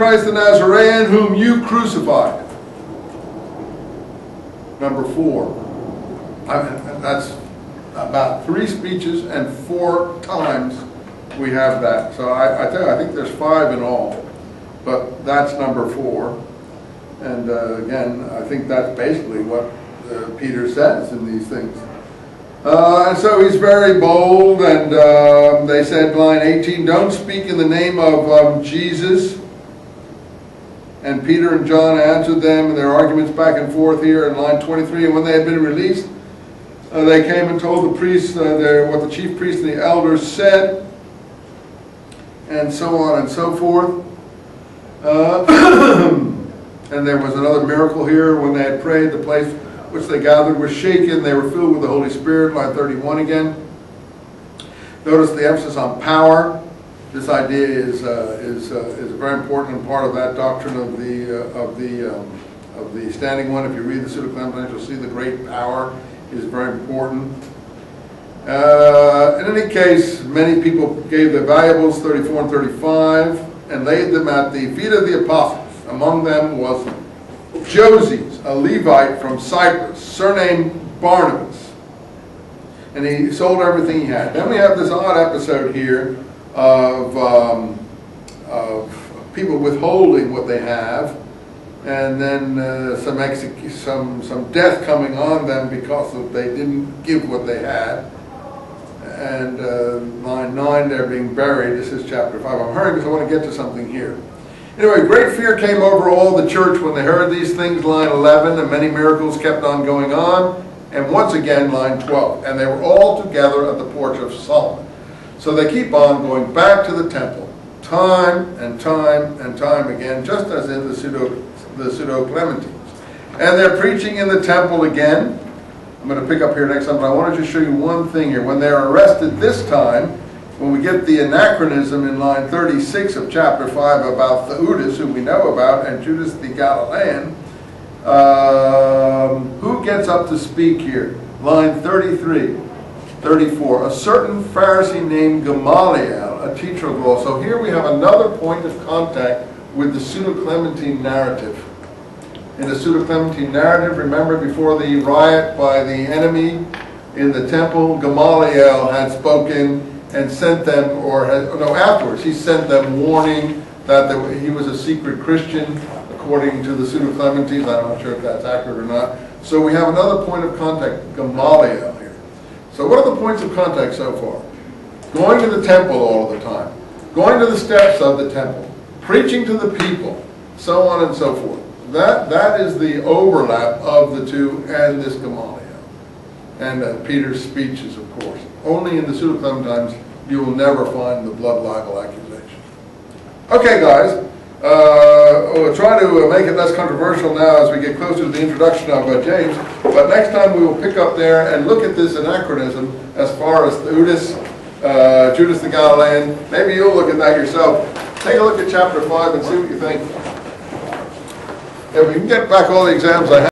Christ the Nazarene, whom you crucified. Number 4. That's about 3 speeches and 4 times we have that. So I tell you, I think there's 5 in all, but that's number 4. And again, I think that's basically what Peter says in these things. And so he's very bold, and they said, line 18, don't speak in the name of Jesus. And Peter and John answered them, and their arguments back and forth here in line 23. And when they had been released, they came and told the priests what the chief priests and the elders said, and so on and so forth. And there was another miracle here. When they had prayed, the place which they gathered was shaken. They were filled with the Holy Spirit, line 31 again. Notice the emphasis on power. This idea is a very important part of that doctrine of the standing one. If you read the Pseudo-Clementines, you'll see the great power is very important. In any case, many people gave their valuables, 34 and 35, and laid them at the feet of the apostles. Among them was Joses, a Levite from Cyprus, surnamed Barnabas. And he sold everything he had. Then we have this odd episode here of people withholding what they have, and then some death coming on them because they didn't give what they had. And line 9, they're being buried. This is chapter 5. I'm hurrying because I want to get to something here. Anyway, great fear came over all the church when they heard these things, line 11, and many miracles kept on going on. And once again, line 12, and they were all together at the porch of Solomon. So they keep on going back to the temple, time and time and time again, just as in the Pseudo-Clementines. And they're preaching in the temple again. I'm going to pick up here next time, but I want to just show you one thing here. When they're arrested this time, when we get the anachronism in line 36 of chapter 5 about Theudas, who we know about, and Judas the Galilean, who gets up to speak here? Line 33, 34. A certain Pharisee named Gamaliel, a teacher of law. So here we have another point of contact with the Pseudo-Clementine narrative. In the Pseudo-Clementine narrative, remember before the riot by the enemy in the temple, Gamaliel had spoken and sent them, afterwards, he sent them warning that he was a secret Christian, according to the Pseudo-Clementines. I'm not sure if that's accurate or not. So we have another point of contact, Gamaliel here. So what are the points of contact so far? Going to the temple all the time, going to the steps of the temple, preaching to the people, so on and so forth. That is the overlap of the two and this Gamaliel. And Peter's speeches, of course. Only in the Pseudo-Clementines you will never find the blood libel accusation. Okay, guys. We'll try to make it less controversial now as we get closer to the introduction of James. But next time we will pick up there and look at this anachronism as far as Judas the Galilean. Maybe you'll look at that yourself. Take a look at chapter 5 and see what you think. If we can get back all the exams I have.